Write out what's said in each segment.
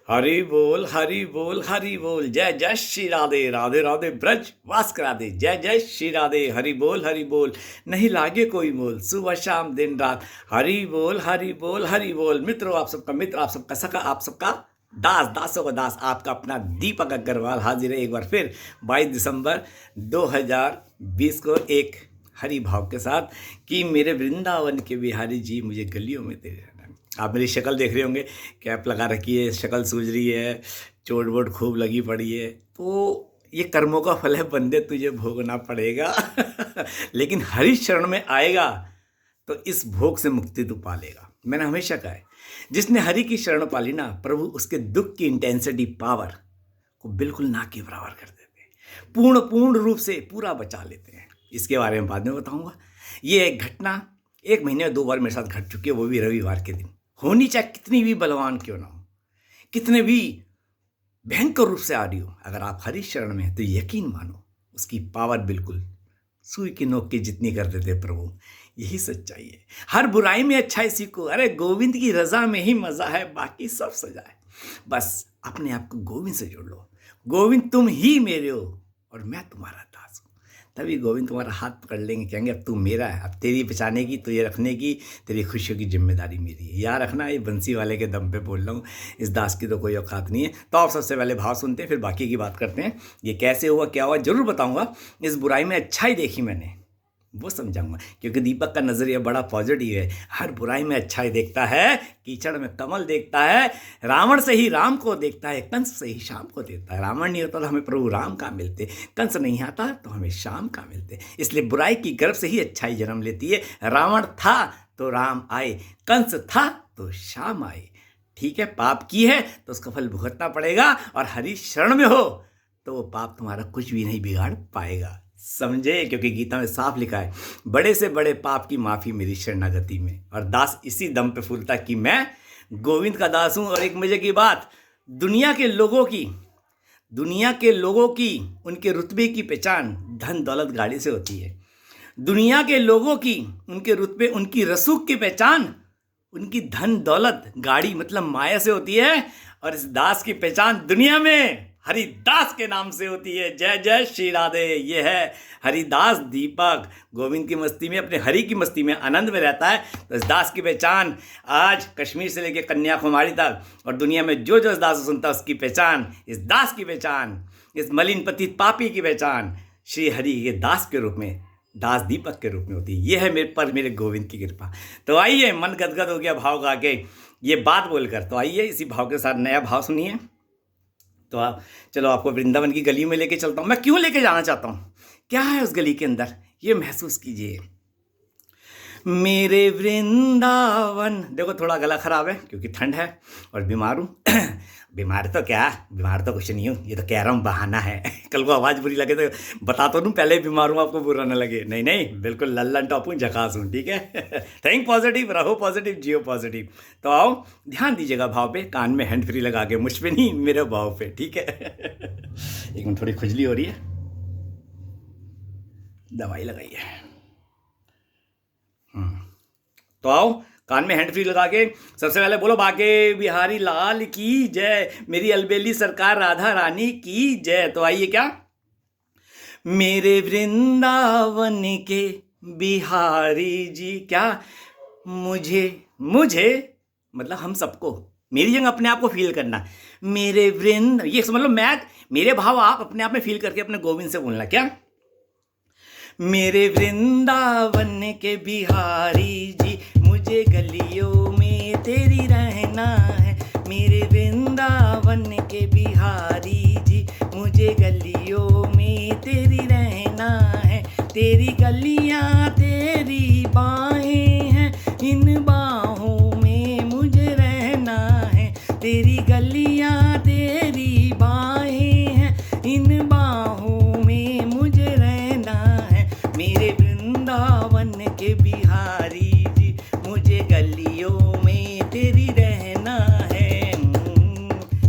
हरि बोल हरि बोल हरि बोल। जय जय श्री राधे, राधे राधे ब्रज वास करा दे। जय जय श्री राधे, हरि बोल नहीं लागे कोई मोल, सुबह शाम दिन रात हरि बोल हरि बोल हरि बोल। मित्रों, आप सबका मित्र, आप सबका सखा, आप सबका दास, दासों का दास, आपका अपना दीपक अग्रवाल हाजिर है एक बार फिर 22 दिसंबर 2020 को एक हरि भाव के साथ कि मेरे वृंदावन के बिहारी जी मुझे गलियों में तेरे। आप मेरी शक्ल देख रहे होंगे, कैप लगा रखी है, शक्ल सूझ रही है, चोट वोट खूब लगी पड़ी है, तो ये कर्मों का फल है बंदे, तुझे भोगना पड़ेगा। लेकिन हरि शरण में आएगा तो इस भोग से मुक्ति तू पा लेगा। मैंने हमेशा कहा है, जिसने हरि की शरण पाली ना, प्रभु उसके दुख की इंटेंसिटी पावर को बिल्कुल ना के बराबर कर देते हैं, पूर्ण रूप से पूरा बचा लेते हैं। इसके बारे में बाद में बताऊंगा। ये एक घटना 1 महीने में 2 बार मेरे साथ घट चुकी है, वो भी रविवार के दिन। होनी चाहे कितनी भी बलवान क्यों ना हो, कितने भी भयंकर रूप से आ रही हो, अगर आप हरि शरण में हैं तो यकीन मानो उसकी पावर बिल्कुल सुई की नोक की जितनी कर देते प्रभु। यही सच्चाई है। हर बुराई में अच्छाई सीखो। अरे गोविंद की रजा में ही मजा है, बाकी सब सजा है। बस अपने आप को गोविंद से जोड़ लो। गोविंद तुम ही मेरे हो और मैं तुम्हारा दास हूँ। तभी गोविंद तुम्हारा हाथ पकड़ लेंगे, कहेंगे अब तू मेरा है, अब तेरी बचाने की, तुझे रखने की, तेरी खुशियों की जिम्मेदारी मेरी है। याद रखना, ये बंसी वाले के दम पे बोल रहा हूँ, इस दास की तो कोई औकात नहीं है। तो आप सबसे पहले भाव सुनते हैं, फिर बाकी की बात करते हैं। ये कैसे हुआ, क्या हुआ, जरूर बताऊँगा। इस बुराई में अच्छाई देखी मैंने, वो समझाऊंगा, क्योंकि दीपक का नज़रिया बड़ा पॉजिटिव है। हर बुराई में अच्छाई देखता है, कीचड़ में कमल देखता है, रावण से ही राम को देखता है, कंस से ही शाम को देखता है। रावण नहीं होता तो हमें प्रभु राम का मिलते, कंस नहीं आता तो हमें शाम का मिलते। इसलिए बुराई की गर्भ से ही अच्छाई जन्म लेती है। रावण था तो राम आए, कंस था तो शाम आए। ठीक है, पाप की है तो उसका फल भुगतना पड़ेगा, और हरि शरण में हो तो वो पाप तुम्हारा कुछ भी नहीं बिगाड़ पाएगा। समझे? क्योंकि गीता में साफ लिखा है, बड़े से बड़े पाप की माफ़ी मेरी शरणागति में। और दास इसी दम पे फूलता कि मैं गोविंद का दास हूँ। और एक मजे की बात, दुनिया के लोगों की उनके रुतबे की पहचान धन दौलत गाड़ी से होती है। दुनिया के लोगों की उनके रुतबे, उनकी रसूख की पहचान उनकी धन दौलत गाड़ी मतलब माया से होती है। और इस दास की पहचान दुनिया में हरिदास के नाम से होती है। जय जय श्री राधे। ये है हरिदास दीपक, गोविंद की मस्ती में, अपने हरि की मस्ती में, आनंद में रहता है। तो इस दास की पहचान आज कश्मीर से लेकर कन्याकुमारी तक, और दुनिया में जो जो इस दास को सुनता है उसकी पहचान, इस दास की पहचान, इस मलिन पतित पापी की पहचान श्री हरि के दास के रूप में, दास दीपक के रूप में होती है। ये है मेरे गोविंद की कृपा। तो आइए, मन गदगद हो गया भाव गा के ये बात बोलकर, तो आइए इसी भाव के साथ नया भाव सुनिए। तो आप चलो, आपको वृंदावन की गली में लेके चलता हूँ। मैं क्यों लेके जाना चाहता हूँ, क्या है उस गली के अंदर, ये महसूस कीजिए। मेरे वृंदावन, देखो थोड़ा गला खराब है क्योंकि ठंड है और बीमार हूँ। बीमार तो क्या, बीमार तो कुछ नहीं हूँ, ये तो कह रहा हूँ बहाना है। कल को आवाज़ बुरी लगे तो बता तो दूँ पहले ही बीमार हूँ, आपको बुरा ना लगे। नहीं नहीं, बिल्कुल लल्लन टॉप हूँ, झकास हूँ। ठीक है। थिंक पॉजिटिव, रहो पॉजिटिव, जियो पॉजिटिव। तो आओ, ध्यान दीजिएगा भाव पे, कान में हैंड फ्री लगा के, मुझ पे नहीं, मेरे भाव पे। ठीक है। एक मिनट, थोड़ी खुजली हो रही है, दवाई लगाइए। तो आओ, कान में हैंड फ्री लगा के सबसे पहले बोलो, बाके बिहारी लाल की जय, मेरी अलबेली सरकार राधा रानी की जय। तो आइए, क्या, मेरे वृंदावन के बिहारी जी, क्या मुझे मतलब हम सबको, मेरी जगह अपने आप को फील करना। मेरे ये समझ लो, मैं, मेरे भाव आप अपने आप में फील करके अपने गोविंद से बोलना। क्या, मेरे वृंदावन के बिहारी जी, मुझे गलियों में तेरी रहना है। मेरे वृंदावन के बिहारी जी, मुझे गलियों में तेरी रहना है। तेरी गलियां तेरी बाहें हैं, इन बाहों में मुझे रहना है। तेरी गलियां तेरी बाहें हैं, इन बाहों में मुझे रहना है। मेरे वृंदावन के बिहारी जी, मुझे गलियों में तेरी रहना है।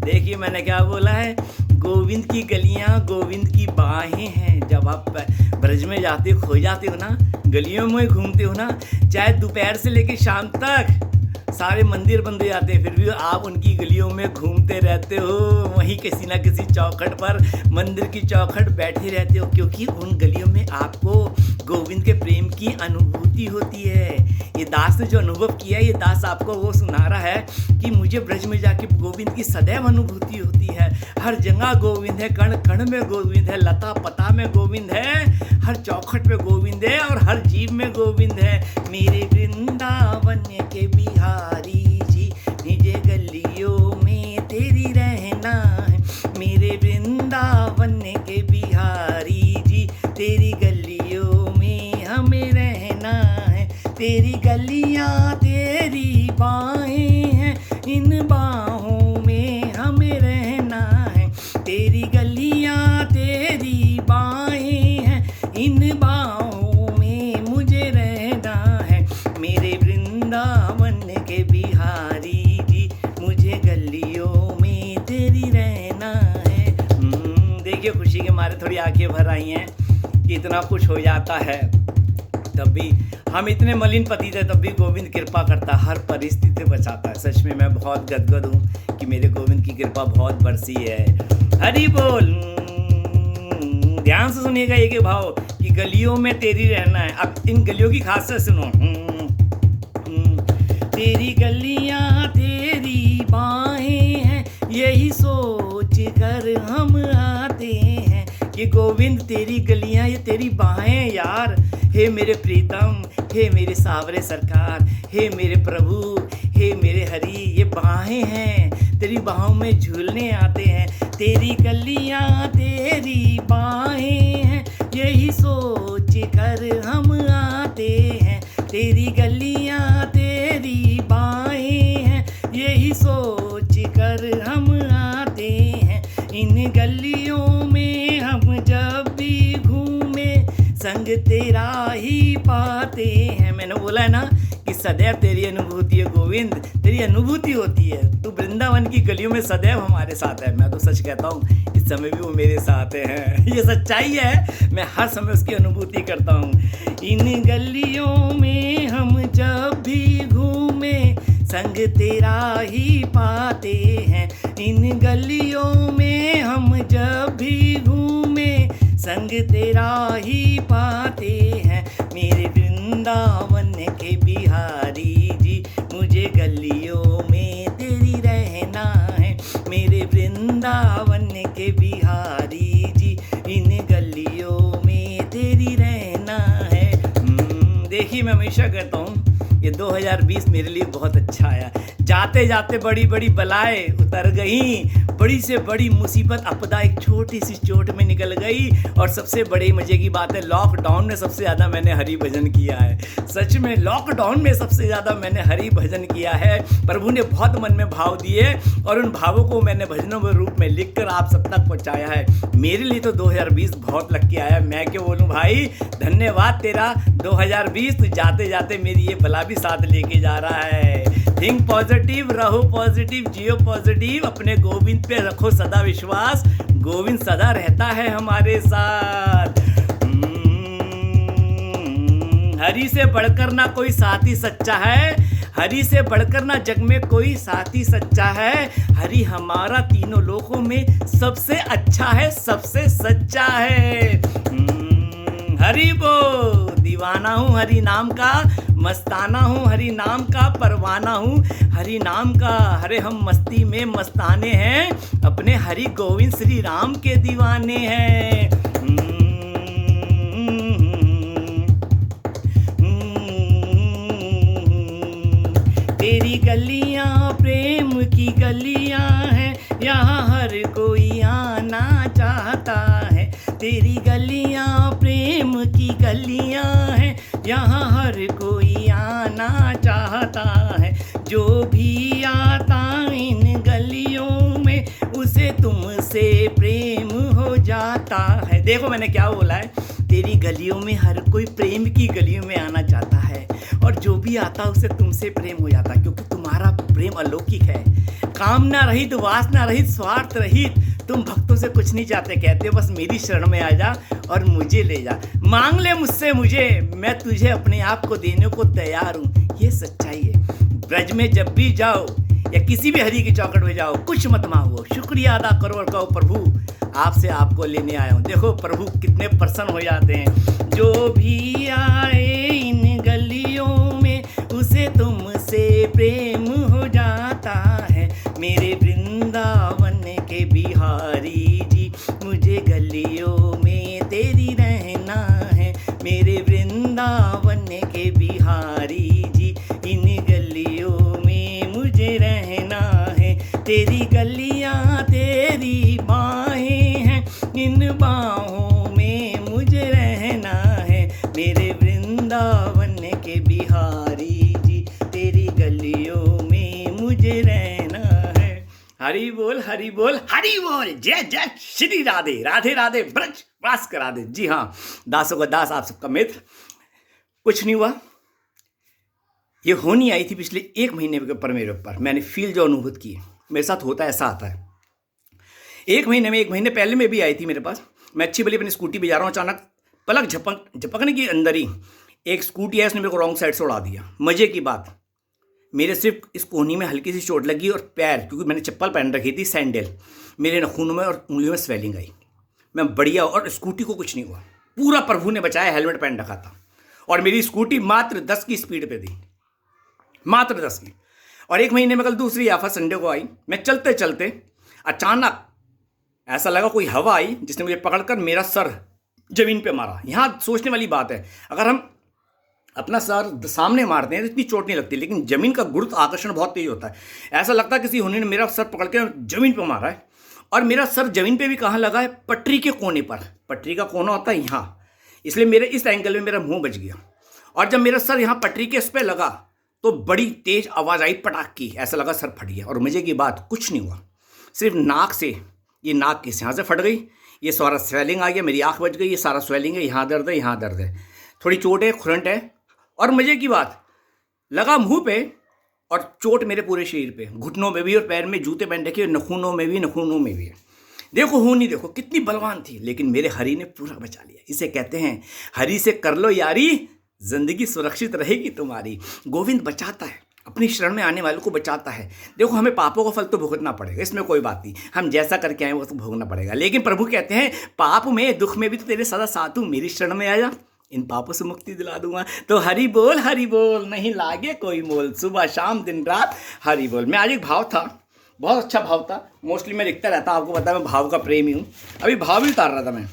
देखिए मैंने क्या बोला है, गोविंद की गलियां, गोविंद की बाहें हैं। जब आप ब्रज में जाते हो, खो जाते हो ना, गलियों में घूमते हो ना, चाहे दोपहर से लेकर शाम तक, सारे मंदिर बंद हो जाते हैं, फिर भी आप उनकी गलियों में घूमते रहते हो, वहीं किसी ना किसी चौखट पर, मंदिर की चौखट बैठे रहते हो, क्योंकि उन गलियों में आपको गोविंद के प्रेम की अनुभूति होती है। ये दास ने जो अनुभव किया, ये दास आपको वो सुना रहा है कि मुझे ब्रज में जाके गोविंद की सदैव अनुभूति होती है। हर जगह गोविंद है, कण कण में गोविंद है, लता पता में गोविंद है, हर चौखट पे गोविंद है और हर जीव में गोविंद है। मेरे वृंदावन के बिहारी जी, निज गलियों में तेरी रहना है। मेरे वृंदावन के बिहारी जी, तेरी गलियों में हमें रहना है। तेरी गलियां तेरी बाहें हैं, इन बाहों में हमें रहना है। तेरी गलियां तेरी बाहें हैं, इन बाहों में मुझे रहना है। मेरे वृंदावन के बिहारी जी, मुझे गलियों में तेरी रहना है। देखिए खुशी के मारे थोड़ी आंखें भर आई हैं कि इतना खुश हो जाता है। तब भी हम इतने मलिन पतित हैं, तब भी गोविंद कृपा करता है, हर परिस्थिति बचाता है। सच में मैं बहुत गदगद हूँ कि मेरे गोविंद की कृपा बहुत बरसी है। हरि बोल। ध्यान से सुनिएगा एक भाव कि गलियों में तेरी रहना है। अब इन गलियों की खासियत सुनो। तेरी गलियां तेरी बाहें हैं, यही सोच कर हम आते हैं कि गोविंद तेरी गलियां ये तेरी बाहें यार। हे मेरे प्रीतम, हे मेरे सावरे सरकार, हे मेरे प्रभु, हे मेरे हरि, ये बाहें हैं, तेरी बाहों में झूलने आते हैं। तेरी गलियां तेरी बाहें हैं, यही सोच कर हम आते हैं। तेरी गलियां तेरी बाहें हैं, यही सोच कर हम आते हैं। इन गलियों में हम जब भी घूमे, संग तेरा ही पाते हैं। मैंने बोला है ना कि सदैव तेरी अनुभूति है गोविंद, तेरी अनुभूति होती है। तू वृंदावन की गलियों में सदैव हमारे साथ है। मैं तो सच कहता हूँ, इस समय भी वो मेरे साथ हैं। ये सच्चाई है, मैं हर समय उसकी अनुभूति करता हूँ। इन गलियों में हम जब भी घूमे, संग तेरा ही पाते हैं। इन गलियों में हम जब भी घूमे, संग तेरा ही पाते हैं। मेरे वृंदावन के बिहारी जी, मुझे गलियों में तेरी रहना है। मेरे वृंदावन के बिहारी जी, इन गलियों में तेरी रहना है। देखिए मैं हमेशा कहता हूँ ये 2020 मेरे लिए बहुत अच्छा आया। जाते जाते बड़ी बड़ी बलाएं उतर गई, बड़ी से बड़ी मुसीबत आपदा एक छोटी सी चोट में निकल गई। और सबसे बड़ी मजे की बात है, लॉकडाउन में सबसे ज़्यादा मैंने हरि भजन किया है। सच में लॉकडाउन में सबसे ज़्यादा मैंने हरि भजन किया है। प्रभु ने बहुत मन में भाव दिए और उन भावों को मैंने भजनों के रूप में लिखकर आप सब तक पहुँचाया है। मेरे लिए तो 2020 बहुत लग के आया। मैं क्यों बोलूँ भाई, धन्यवाद तेरा 2020। तो जाते जाते मेरी ये बला भी साथ लेके जा रहा है। थिंक पॉजिटिव, रहो पॉजिटिव, जियो पॉजिटिव, अपने गोविंद पे रखो सदा विश्वास। गोविंद सदा रहता है हमारे साथ। हरि से बढ़कर ना कोई साथी सच्चा है, हरि से बढ़कर ना जग में कोई साथी सच्चा है। हरि हमारा तीनों लोकों में सबसे अच्छा है, सबसे सच्चा है। हरि बोल। दीवाना हूँ हरि नाम का, मस्ताना हूँ हरि नाम का, परवाना हूँ हरि नाम का। हरे हम मस्ती में मस्ताने हैं, अपने हरि गोविंद श्री राम के दीवाने हैं। तेरी गलियां प्रेम की गलियां हैं, यहाँ हर कोई आना चाहता है। तेरी गलियां प्रेम की गलियां हैं, यहाँ हर कोई आना चाहता है। जो भी आता इन गलियों में, उसे तुमसे प्रेम हो जाता है। देखो मैंने क्या बोला है, तेरी गलियों में हर कोई प्रेम की गलियों में आना चाहता है, और जो भी आता उसे तुमसे प्रेम हो जाता है, क्योंकि तुम्हारा प्रेम अलौकिक है। कामना रहित, वासना रहित, स्वार्थ रहित, तुम भक्तों से कुछ नहीं चाहते, कहते हो बस मेरी शरण में आ जा और मुझे ले जा। मांग ले मुझसे मुझे, मैं तुझे अपने आप को देने को तैयार हूँ। ये सच्चाई है। ब्रज में जब भी जाओ या किसी भी हरि की चौखट में जाओ, कुछ मत मांगो, शुक्रिया अदा करो और कहो प्रभु आपसे आपको लेने आया हूँ। देखो प्रभु कितने प्रसन्न हो जाते हैं। जो भी आए इन गलियों में उसे तुमसे प्रेम हो जाता है। मेरे वृंदावन के बिहारी जी, मुझे गलियों में तेरी रहना है। मेरे वृंदावन के बिहारी जी, इन गलियों में मुझे रहना है। तेरी गलियां तेरी बाहें हैं, इन बाहों में मुझे रहना है। मेरे वृंदावन के बिहारी जी, तेरी गलियों में मुझे रहना है। हरि बोल हरि बोल हरि बोल, जय जय श्री राधे, राधे राधे ब्रज वास करा दे। जी हाँ, दासों का दास, आप सबका मित्र। कुछ नहीं हुआ, ये होनी आई थी पिछले 1 महीने के ऊपर मेरे ऊपर। मैंने फील जो अनुभूत की मेरे साथ होता है, ऐसा आता है। 1 महीने पहले में भी आई थी मेरे पास। मैं अच्छी भली अपनी स्कूटी पे जा रहा हूँ, अचानक पलक झपकने के अंदर ही एक स्कूटी है, उसने मेरे को रॉन्ग साइड से उड़ा दिया। मजे की बात, मेरे सिर्फ इस कोहनी में हल्की सी चोट लगी और पैर, क्योंकि मैंने चप्पल पहन रखी थी सैंडल, मेरे नाखूनों में और उंगलियों में स्वेलिंग आई। मैं बढ़िया, और स्कूटी को कुछ नहीं हुआ, पूरा प्रभु ने बचाया। हेलमेट पहन रखा था और मेरी स्कूटी मात्र 10 की स्पीड पे थी, मात्र 10 की। और 1 महीने में कल दूसरी आफत संडे को आई। मैं चलते चलते अचानक ऐसा लगा कोई हवा आई जिसने मुझे पकड़कर मेरा सर जमीन पे मारा। यहाँ सोचने वाली बात है, अगर हम अपना सर सामने मारते हैं तो इतनी चोट नहीं लगती, लेकिन जमीन का गुरुत्व आकर्षण बहुत तेज होता है। ऐसा लगता है किसी होने ने मेरा सर पकड़ के जमीन पे मारा है। और मेरा सर जमीन पे भी कहाँ लगा है, पटरी के कोने पर। पटरी का कोना होता है यहाँ, इसलिए मेरे इस एंगल में मेरा मुंह बच गया। और जब मेरा सर यहाँ पटरी के इस पर लगा तो बड़ी तेज आवाज़ आई, पटाख की। ऐसा लगा सर फट गया। और मजे की बात, कुछ नहीं हुआ, सिर्फ नाक से, ये नाक की यहाँ से फट गई, ये सारा स्वेलिंग आ गया, मेरी आँख बच गई, ये सारा स्वेलिंग है, यहाँ दर्द है, यहाँ दर्द है, थोड़ी चोट है, खुरंट है। और मजे की बात, लगा मुंह पे और चोट मेरे पूरे शरीर पे, घुटनों में भी और पैर में जूते पहन रखे, नखूनों में भी है। देखो होनी, देखो कितनी बलवान थी, लेकिन मेरे हरि ने पूरा बचा लिया। इसे कहते हैं हरि से कर लो यारी, जिंदगी सुरक्षित रहेगी तुम्हारी। गोविंद बचाता है, अपनी शरण में आने वालों को बचाता है। देखो हमें पापों का फल तो भुगतना पड़ेगा, इसमें कोई बात नहीं, हम जैसा करके आए वो तो भोगना पड़ेगा। लेकिन प्रभु कहते हैं पाप में दुख में भी तो तेरे सदा साथ हूँ, मेरी शरण में आ जा, इन पापों से मुक्ति दिला दूंगा। तो हरि बोल नहीं लागे कोई मोल, सुबह शाम दिन रात हरि बोल। मैं आज एक भाव था, बहुत अच्छा भाव था। मोस्टली मैं लिखता रहता, आपको पता है मैं भाव का प्रेमी हूँ। अभी भाव भी उतार रहा था मैं।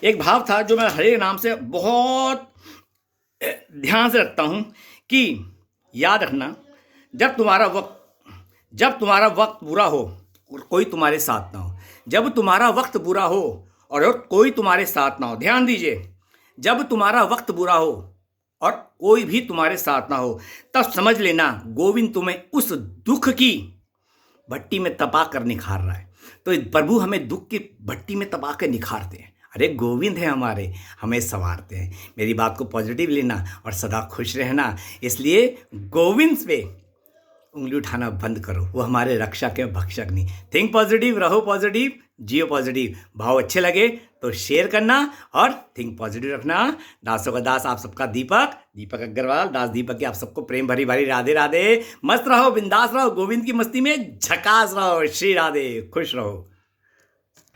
एक भाव था जो मैं हरे नाम से बहुत ध्यान से रखता हूँ कि याद रखना, जब तुम्हारा वक्त बुरा हो और कोई तुम्हारे साथ ना हो, जब तुम्हारा वक्त बुरा हो और कोई तुम्हारे साथ ना हो, ध्यान दीजिए, जब तुम्हारा वक्त बुरा हो और कोई भी तुम्हारे साथ ना हो, तब समझ लेना गोविंद तुम्हें उस दुख की भट्टी में तपा कर निखार रहा है। तो प्रभु हमें दुख की भट्टी में तपा कर निखारते हैं। अरे गोविंद है हमारे, हमें संवारते हैं। मेरी बात को पॉजिटिव लेना और सदा खुश रहना। इसलिए गोविंद पे उंगली उठाना बंद करो, वो हमारे रक्षक है, भक्षक नहीं। थिंक पॉजिटिव, रहो पॉजिटिव, जियो पॉजिटिव। भाव अच्छे लगे तो शेयर करना और थिंक पॉजिटिव रखना। दासों का दास, आप सबका दीपक अग्रवाल, दास दीपक की आप सबको प्रेम भरी भरी राधे राधे। मस्त रहो, बिंदास रहो, गोविंद की मस्ती में झकास रहो। श्री राधे, खुश रहो।